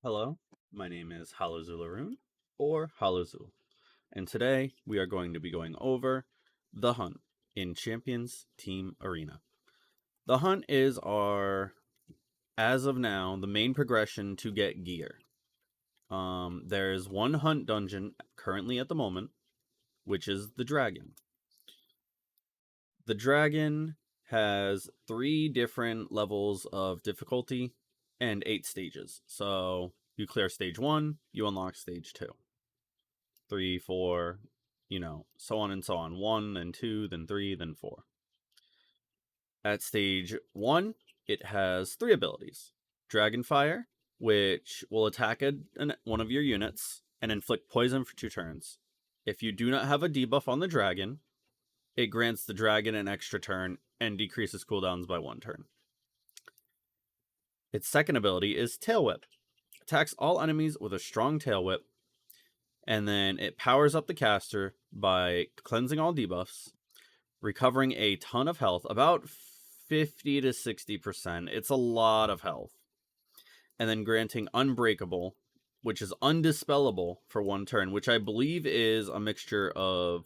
Hello, my name is Halazularoon, or Halazul, and today we are going to be going over The Hunt in Champions Team Arena. The Hunt is as of now, the main progression to get gear. There's one Hunt dungeon currently at the moment, which is the Dragon. The Dragon has 3 different levels of difficulty and 8 stages. So you clear stage 1, you unlock stage 2. 3, 4, so on and so on. 1, then 2, then 3, then 4. At stage 1, it has 3 abilities. Dragonfire, which will attack one of your units and inflict poison for 2 turns. If you do not have a debuff on the dragon, it grants the dragon an extra turn and decreases cooldowns by 1 turn. Its second ability is Tail Whip. Attacks all enemies with a strong Tail Whip, and then it powers up the caster by cleansing all debuffs, recovering a ton of health, about 50 to 60%. It's a lot of health. And then granting Unbreakable, which is undispellable for 1 turn, which I believe is a mixture of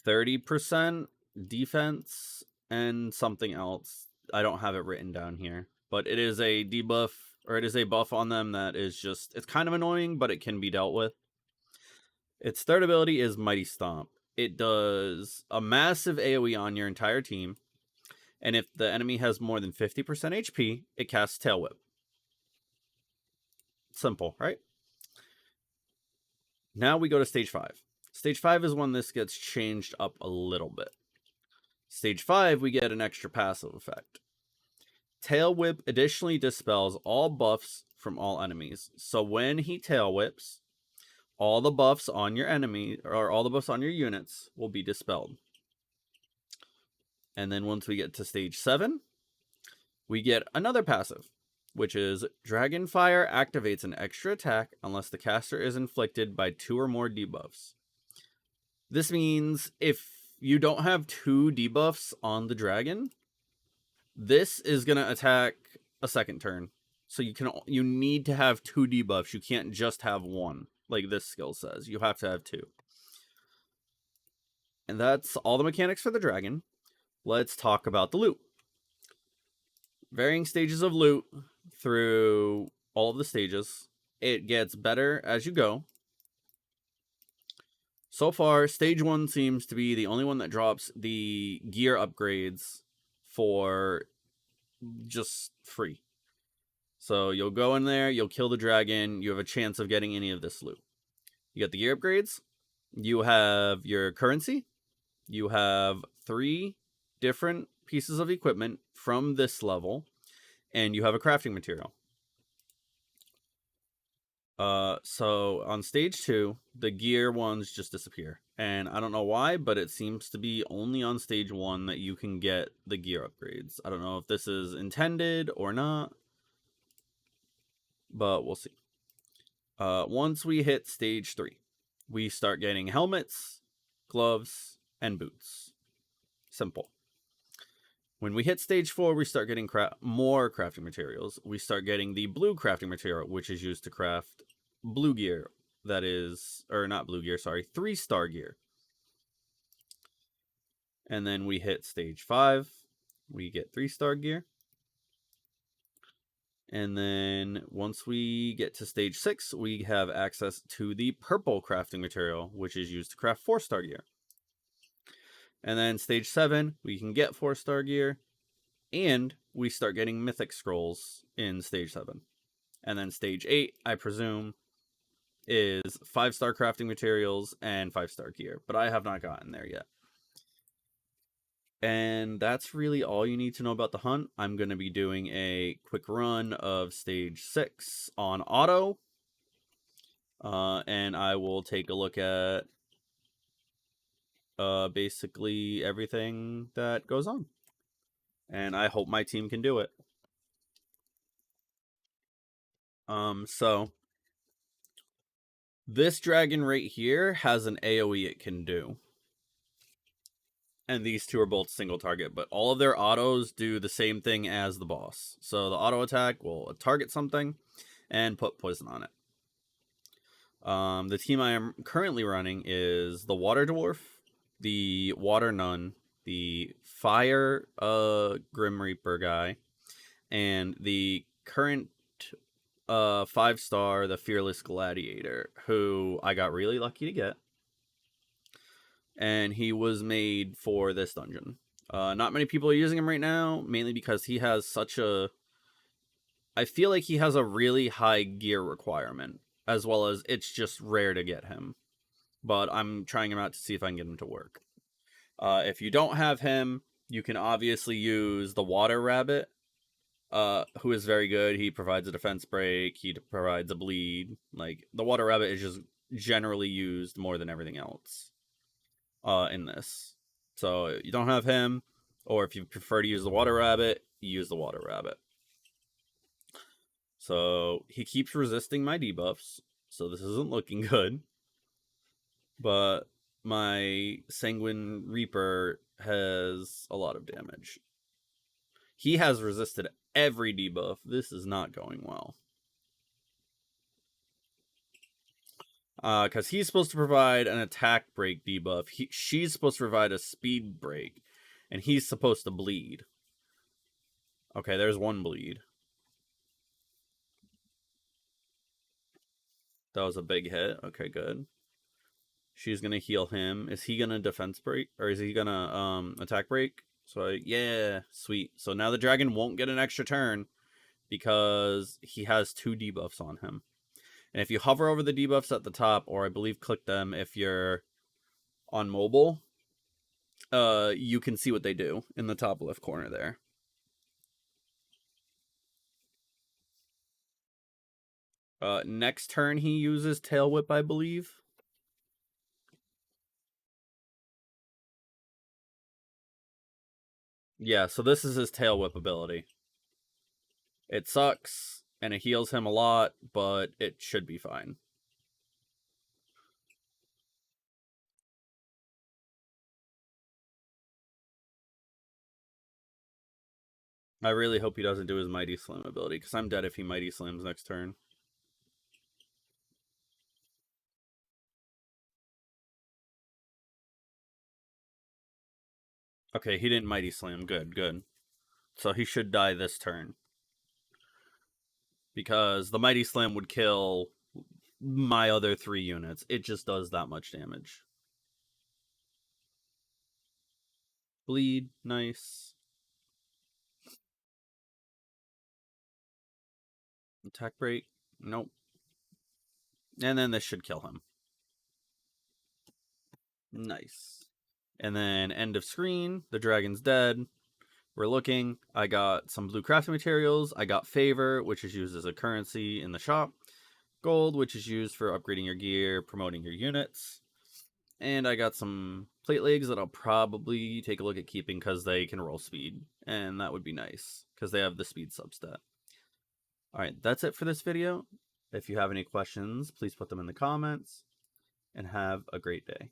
30% defense and something else. I don't have it written down here, but it is a debuff, or it is a buff on them that is just, it's kind of annoying, but it can be dealt with. Its third ability is Mighty Stomp. It does a massive AoE on your entire team, and if the enemy has more than 50% HP, it casts Tail Whip. Simple, right? Now we go to stage 5. Stage 5 is when this gets changed up a little bit. Stage 5, we get an extra passive effect. Tail Whip additionally dispels all buffs from all enemies. So when he Tail Whips, all the buffs on your enemy, or all the buffs on your units, will be dispelled. And then once we get to stage 7, we get another passive, which is Dragonfire activates an extra attack unless the caster is inflicted by 2 or more debuffs. This means if you don't have 2 debuffs on the dragon, this is going to attack a second turn. So you need to have 2 debuffs. You can't just have 1, like this skill says. You have to have 2. And that's all the mechanics for the dragon. Let's talk about the loot. Varying stages of loot through all of the stages. It gets better as you go. So far, stage 1 seems to be the only one that drops the gear upgrades for just free. So you'll go in there, you'll kill the dragon, you have a chance of getting any of this loot. You get the gear upgrades, you have your currency, you have 3 different pieces of equipment from this level, and you have a crafting material. So on stage 2, the gear ones just disappear. And I don't know why, but it seems to be only on stage 1 that you can get the gear upgrades. I don't know if this is intended or not, but we'll see. Once we hit stage 3, we start getting helmets, gloves, and boots. Simple. When we hit stage 4, we start getting more crafting materials. We start getting the blue crafting material, which is used to craft blue gear. That is, or not blue gear, sorry, 3-star gear. And then we hit stage 5. We get 3-star gear. And then once we get to stage 6, we have access to the purple crafting material, which is used to craft 4-star gear. And then stage 7, we can get 4-star gear, and we start getting mythic scrolls in stage 7. And then stage 8, I presume, is 5-star crafting materials and 5-star gear, but I have not gotten there yet. And that's really all you need to know about the hunt. I'm going to be doing a quick run of stage 6 on auto. And I will take a look at basically everything that goes on. And I hope my team can do it. So this dragon right here has an AoE it can do. And these 2 are both single target, but all of their autos do the same thing as the boss. So the auto attack will target something, and put poison on it. The team I am currently running is the Water Dwarf, the Water Nun, the Fire Grim Reaper guy, and the current 5-star, the Fearless Gladiator, who I got really lucky to get. And he was made for this dungeon. Not many people are using him right now, mainly because he has such a... I feel like he has a really high gear requirement, as well as it's just rare to get him. But I'm trying him out to see if I can get him to work. If you don't have him, you can obviously use the Water Rabbit, who is very good. He provides a defense break. He provides a bleed. Like, the Water Rabbit is just generally used more than everything else in this. So you don't have him, or if you prefer to use the Water Rabbit, you use the Water Rabbit. So he keeps resisting my debuffs, so this isn't looking good. But my Sanguine Reaper has a lot of damage. He has resisted every debuff. This is not going well. Because he's supposed to provide an attack break debuff. She's supposed to provide a speed break. And he's supposed to bleed. Okay, there's one bleed. That was a big hit. Okay, good. She's going to heal him. Is he going to defense break? Or is he going to attack break? So, yeah, sweet. So now the dragon won't get an extra turn because he has 2 debuffs on him. And if you hover over the debuffs at the top, or I believe click them if you're on mobile, you can see what they do in the top left corner there. Next turn he uses Tail Whip, I believe. Yeah, so this is his Tail Whip ability. It sucks, and it heals him a lot, but it should be fine. I really hope he doesn't do his Mighty Slam ability, because I'm dead if he Mighty Slams next turn. Okay, he didn't Mighty Slam. Good, good. So he should die this turn. Because the Mighty Slam would kill my other 3 units. It just does that much damage. Bleed, nice. Attack break, nope. And then this should kill him. Nice. And then end of screen, the dragon's dead. We're looking. I got some blue crafting materials. I got favor, which is used as a currency in the shop. Gold, which is used for upgrading your gear, promoting your units. And I got some plate legs that I'll probably take a look at keeping because they can roll speed. And that would be nice because they have the speed substat. Alright, that's it for this video. If you have any questions, please put them in the comments. And have a great day.